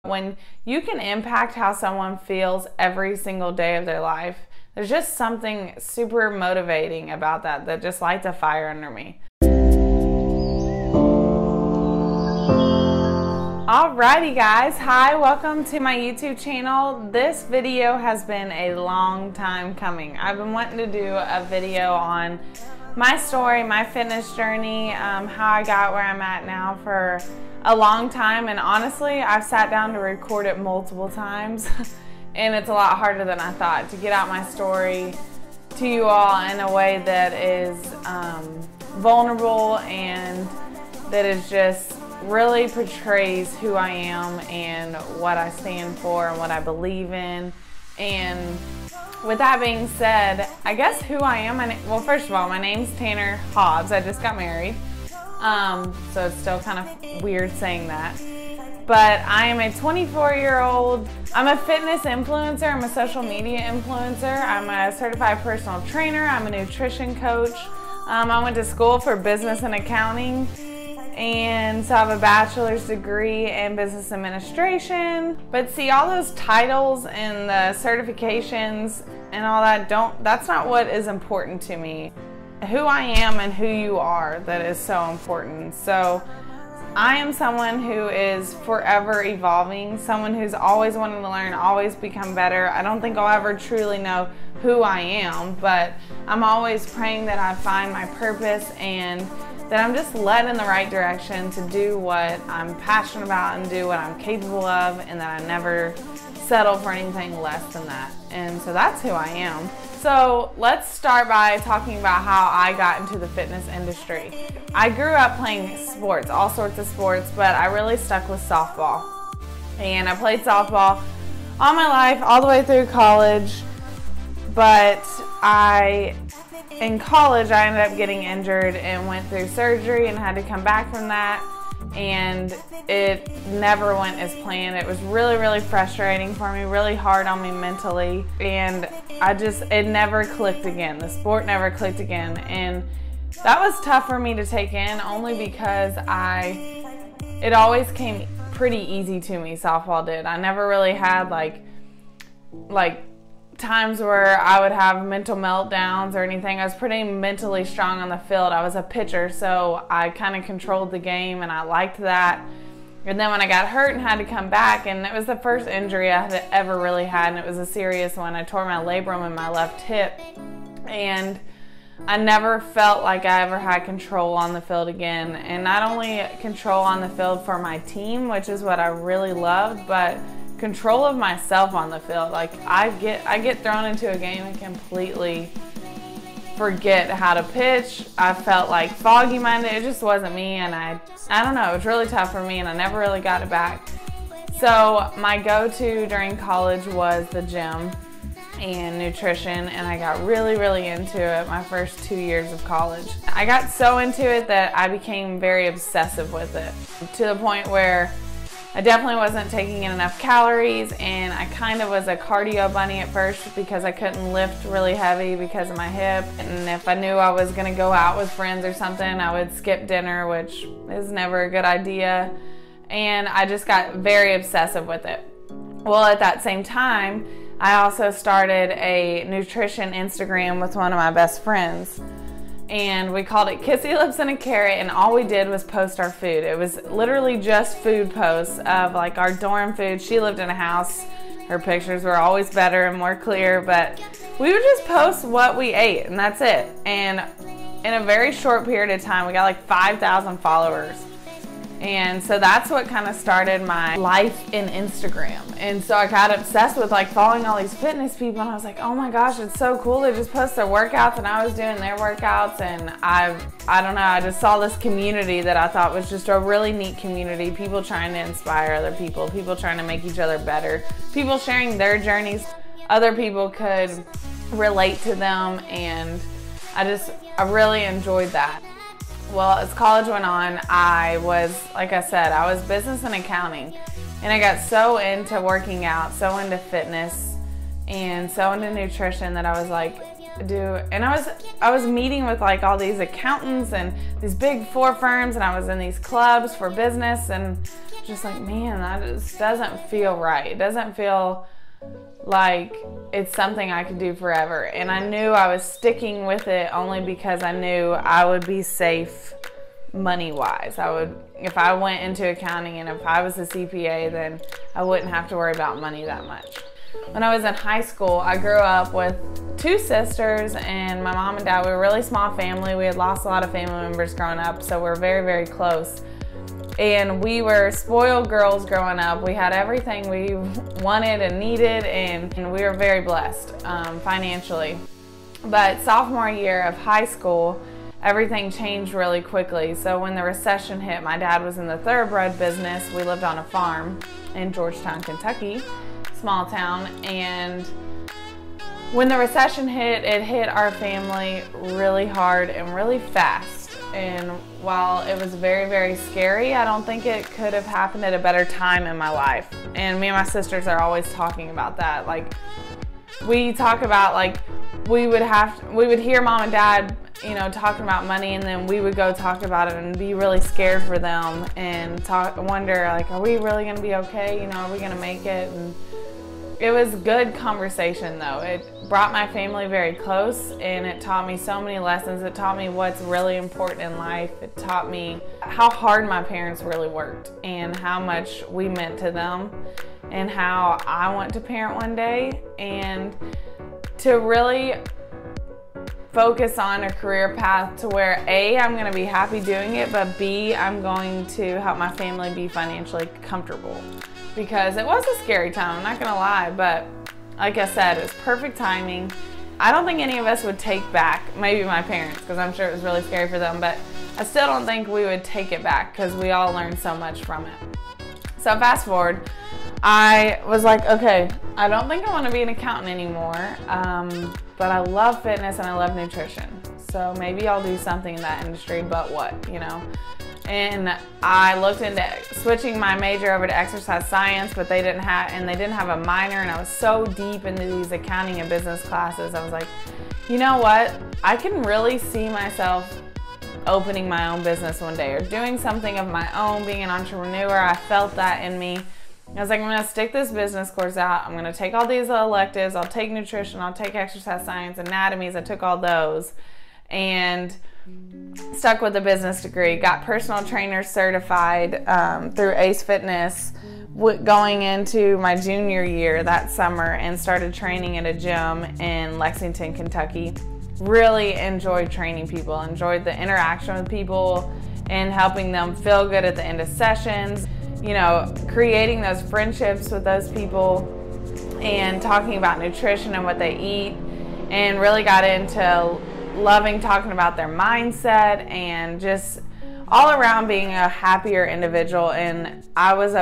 When you can impact how someone feels every single day of their life, there's just something super motivating about that just lights a fire under me. Alrighty guys, hi, welcome to my YouTube channel. This video has been a long time coming. I've been wanting to do a video on my story, my fitness journey, how I got where I'm at now for a long time, and honestly I've sat down to record it multiple times and it's a lot harder than I thought to get out my story to you all in a way that is vulnerable and that is just really portrays who I am and what I stand for and what I believe in. And with that being said, I guess who I am, well, first of all, my name's Tanner Hobbs. I just got married, so it's still kind of weird saying that. But I am a 24-year-old. I'm a fitness influencer. I'm a social media influencer. I'm a certified personal trainer. I'm a nutrition coach. I went to school for business and accounting. And so I have a bachelor's degree in business administration. But see, all those titles and the certifications and all that, that's not what is important to me. Who I am and who you are, that is so important. So I am someone who is forever evolving, someone who's always wanting to learn, always become better. I don't think I'll ever truly know who I am, but I'm always praying that I find my purpose and that I'm just led in the right direction to do what I'm passionate about and do what I'm capable of, and that I never settle for anything less than that. And so that's who I am. So let's start by talking about how I got into the fitness industry. I grew up playing sports, all sorts of sports, but I really stuck with softball. And I played softball all my life, all the way through college, but in college, I ended up getting injured and went through surgery and had to come back from that, and it never went as planned. It was really, really frustrating for me, really hard on me mentally, and it never clicked again. The sport never clicked again, and that was tough for me to take in, only because it always came pretty easy to me, softball did. I never really had like times where I would have mental meltdowns or anything. I was pretty mentally strong on the field. I was a pitcher, so I kind of controlled the game, and I liked that. And then when I got hurt and had to come back, and it was the first injury I had ever really had, and it was a serious one. I tore my labrum in my left hip, and I never felt like I ever had control on the field again. And not only control on the field for my team, which is what I really loved, but control of myself on the field. Like I get thrown into a game and completely forget how to pitch. I felt like foggy minded. It just wasn't me, and I don't know, it was really tough for me, and I never really got it back. So my go-to during college was the gym and nutrition, and I got really, really into it my first 2 years of college. I got so into it that I became very obsessive with it, to the point where I definitely wasn't taking in enough calories, and I kind of was a cardio bunny at first because I couldn't lift really heavy because of my hip. And if I knew I was going to go out with friends or something, I would skip dinner, which is never a good idea. And I just got very obsessive with it. Well, at that same time, I also started a nutrition Instagram with one of my best friends. And we called it Kissy Lips and a Carrot, and all we did was post our food. It was literally just food posts of like our dorm food. She lived in a house. Her pictures were always better and more clear, but we would just post what we ate, and that's it. And in a very short period of time, we got like 5,000 followers. And so that's what kind of started my life in Instagram. And so I got obsessed with like following all these fitness people, and I was like, oh my gosh, it's so cool. They just post their workouts, and I was doing their workouts, and I don't know, I just saw this community that I thought was just a really neat community. People trying to inspire other people, people trying to make each other better, people sharing their journeys. Other people could relate to them, and I really enjoyed that. Well, as college went on, I was, like I said, I was business and accounting, and I got so into working out, so into fitness, and so into nutrition that I was like, and I was meeting with like all these accountants and these big four firms, and I was in these clubs for business, and just like, man, that just doesn't feel right. It doesn't feel like it's something I could do forever. And I knew I was sticking with it only because I knew I would be safe money-wise. If I went into accounting and if I was a CPA, then I wouldn't have to worry about money that much. When I was in high school, I grew up with 2 sisters, and my mom and dad, we were a really small family. We had lost a lot of family members growing up, so we're very, very close. And we were spoiled girls growing up. We had everything we wanted and needed, and we were very blessed financially. But sophomore year of high school, everything changed really quickly. So when the recession hit, my dad was in the thoroughbred business. We lived on a farm in Georgetown, Kentucky, small town. And when the recession hit, it hit our family really hard and really fast. And while it was very, very scary, I don't think it could have happened at a better time in my life. And me and my sisters are always talking about that. Like, we talk about, like, we would hear mom and dad, you know, talking about money, and then we would go talk about it and be really scared for them and wonder, like, are we really gonna be okay? You know, are we gonna make it? And it was good conversation, though. It brought my family very close, and it taught me so many lessons. It taught me what's really important in life. It taught me how hard my parents really worked and how much we meant to them and how I want to parent one day, and to really focus on a career path to where A, I'm gonna be happy doing it, but B, I'm going to help my family be financially comfortable. Because it was a scary time, I'm not gonna lie, but like I said, it was perfect timing. I don't think any of us would take back, maybe my parents, because I'm sure it was really scary for them, but I still don't think we would take it back because we all learned so much from it. So fast forward, I was like, okay, I don't think I want to be an accountant anymore, but I love fitness and I love nutrition. So maybe I'll do something in that industry, but what, you know? And I looked into switching my major over to exercise science, but they didn't have a minor, and I was so deep into these accounting and business classes. I was like, you know what? I can really see myself opening my own business one day or doing something of my own, being an entrepreneur. I felt that in me. I was like, I'm gonna stick this business course out. I'm gonna take all these electives. I'll take nutrition, I'll take exercise science, anatomies. I took all those and stuck with the business degree. Got personal trainer certified through Ace Fitness going into my junior year that summer, and started training at a gym in Lexington, Kentucky. Really enjoyed training people, enjoyed the interaction with people and helping them feel good at the end of sessions. You know, creating those friendships with those people and talking about nutrition and what they eat, and really got into loving talking about their mindset and just all around being a happier individual. And I was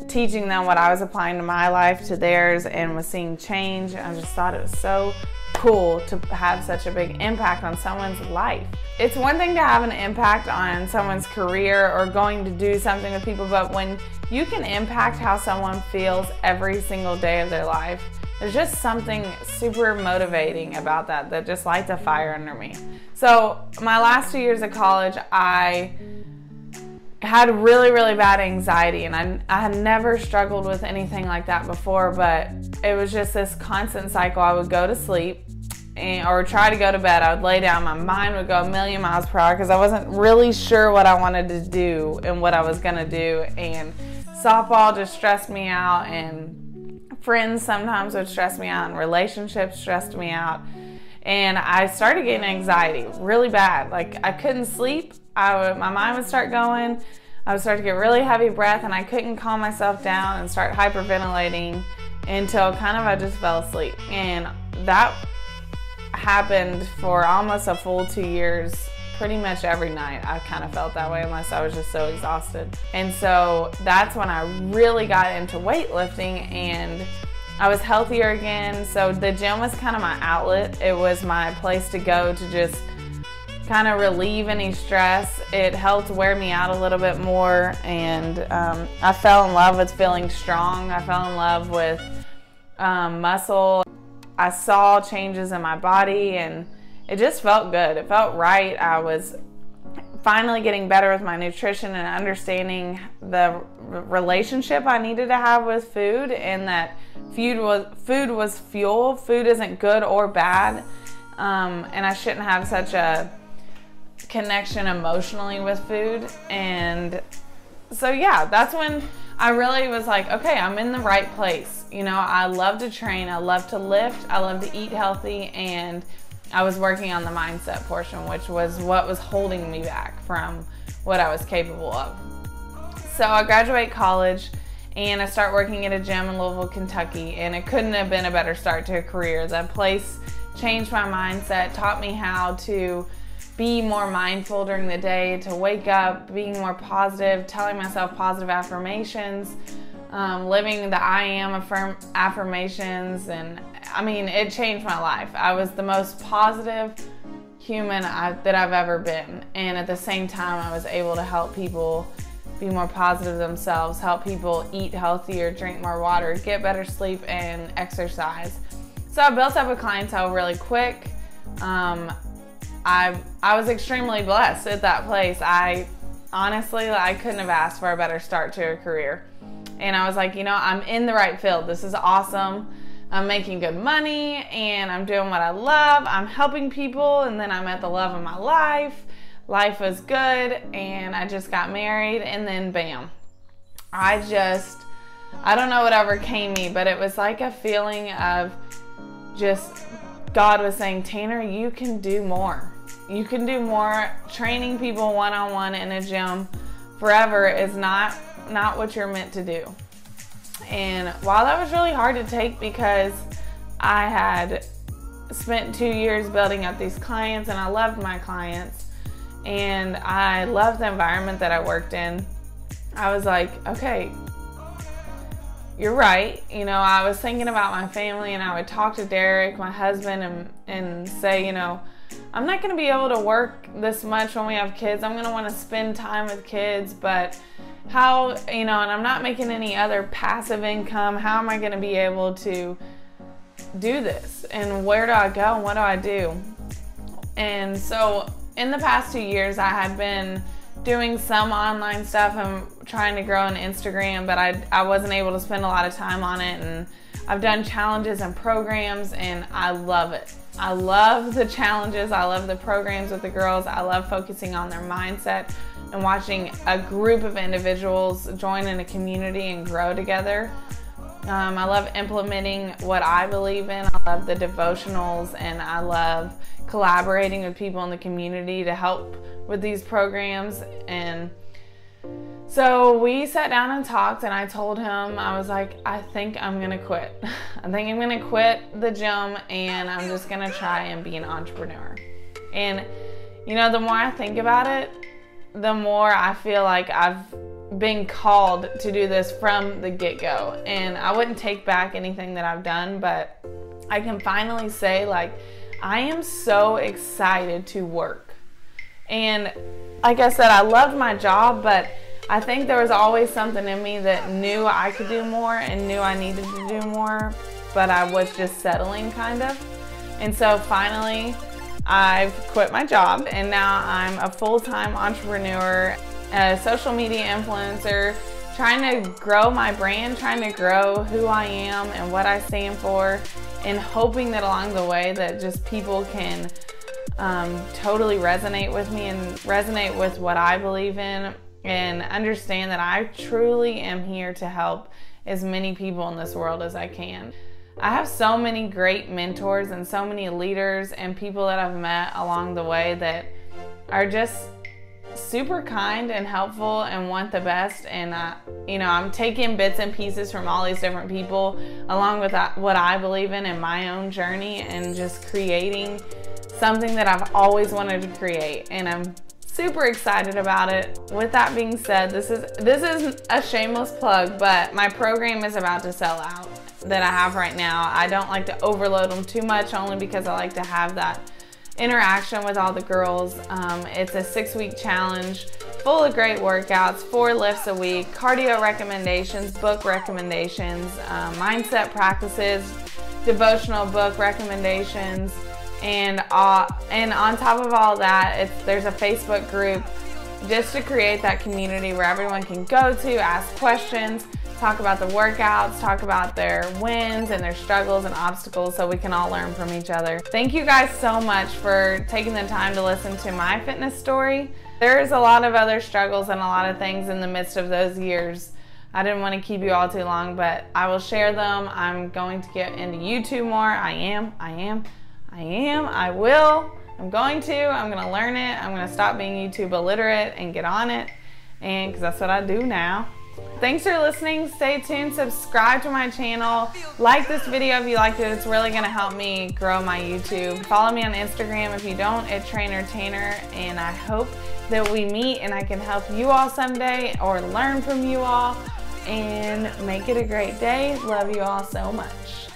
teaching them what I was applying to my life to theirs, and was seeing change. I just thought it was so cool to have such a big impact on someone's life. It's one thing to have an impact on someone's career or going to do something with people, but when you can impact how someone feels every single day of their life, there's just something super motivating about that just lights a fire under me. So my last 2 years of college, I had really, really bad anxiety, and I had never struggled with anything like that before, but it was just this constant cycle. I would go to sleep or try to go to bed. I would lay down, my mind would go a million miles per hour because I wasn't really sure what I wanted to do and what I was gonna do. And softball just stressed me out, and friends sometimes would stress me out, and relationships stressed me out. And I started getting anxiety really bad. Like, I couldn't sleep. My mind would start going. I would start to get really heavy breath, and I couldn't calm myself down and start hyperventilating until kind of I just fell asleep. And that happened for almost a full 2 years. Pretty much every night I kind of felt that way, unless I was just so exhausted. And so that's when I really got into weightlifting, and I was healthier again. So the gym was kind of my outlet. It was my place to go to just kind of relieve any stress. It helped wear me out a little bit more, and I fell in love with feeling strong. I fell in love with muscle. I saw changes in my body, and it just felt good. It felt right. I was finally getting better with my nutrition and understanding the relationship I needed to have with food, and that food was fuel. Food isn't good or bad, and I shouldn't have such a connection emotionally with food. And so yeah, that's when I really was like, okay, I'm in the right place. You know, I love to train, I love to lift, I love to eat healthy, and I was working on the mindset portion, which was what was holding me back from what I was capable of. So I graduate college and I start working at a gym in Louisville, Kentucky, and it couldn't have been a better start to a career. That place changed my mindset, taught me how to be more mindful during the day, to wake up being more positive, telling myself positive affirmations, living the I am affirmations, and I mean, it changed my life. I was the most positive human that I've ever been, and at the same time I was able to help people be more positive themselves, help people eat healthier, drink more water, get better sleep, and exercise. So I built up a clientele really quick. I was extremely blessed at that place. Honestly, I couldn't have asked for a better start to a career. And I was like, you know, I'm in the right field. This is awesome. I'm making good money and I'm doing what I love. I'm helping people, and then I met the love of my life. Life was good, and I just got married, and then bam. I don't know what overcame me, but it was like a feeling of just God was saying, Tanner, you can do more. You can do more. Training people one-on-one in a gym forever is not what you're meant to do. And while that was really hard to take, because I had spent 2 years building up these clients and I loved my clients and I loved the environment that I worked in, I was like, okay, you're right. You know, I was thinking about my family, and I would talk to Derek, my husband, and say, you know, I'm not going to be able to work this much when we have kids. I'm going to want to spend time with kids, but how, you know, and I'm not making any other passive income. How am I going to be able to do this? And where do I go? And what do I do? And so in the past 2 years, I had been doing some online stuff and trying to grow an Instagram, but I wasn't able to spend a lot of time on it. And I've done challenges and programs, and I love it. I love the challenges. I love the programs with the girls. I love focusing on their mindset and watching a group of individuals join in a community and grow together. I love implementing what I believe in. I love the devotionals, and I love collaborating with people in the community to help with these programs. And so we sat down and talked, and I told him, I was like, I think I'm gonna quit. I think I'm gonna quit the gym, and I'm just gonna try and be an entrepreneur. And you know, the more I think about it, the more I feel like I've been called to do this from the get-go. And I wouldn't take back anything that I've done, but I can finally say, like, I am so excited to work. And like I said, I loved my job, but I think there was always something in me that knew I could do more and knew I needed to do more, but I was just settling, kind of. And so finally, I've quit my job, and now I'm a full-time entrepreneur, a social media influencer, trying to grow my brand, trying to grow who I am and what I stand for, and hoping that along the way that just people can totally resonate with me and resonate with what I believe in, and understand that I truly am here to help as many people in this world as I can. I have so many great mentors and so many leaders and people that I've met along the way that are just super kind and helpful and want the best. And you know, I'm taking bits and pieces from all these different people along with what I believe in my own journey, and just creating something that I've always wanted to create, and I'm super excited about it. With that being said, this is a shameless plug, but my program is about to sell out that I have right now. I don't like to overload them too much, only because I like to have that interaction with all the girls. It's a 6-week challenge full of great workouts, 4 lifts a week, cardio recommendations, book recommendations, mindset practices, devotional book recommendations, and on top of all that, there's a Facebook group just to create that community where everyone can go to, ask questions, talk about the workouts, talk about their wins and their struggles and obstacles so we can all learn from each other. Thank you guys so much for taking the time to listen to my fitness story. There's a lot of other struggles and a lot of things in the midst of those years. I didn't want to keep you all too long, but I will share them. I'm going to get into YouTube more. I'm going to learn it. I'm going to stop being YouTube illiterate and get on it, and because that's what I do now. Thanks for listening. Stay tuned. Subscribe to my channel. Like this video if you liked it. It's really going to help me grow my YouTube. Follow me on Instagram if you don't, @TrainerTainer, and I hope that we meet and I can help you all someday or learn from you all and make it a great day. Love you all so much.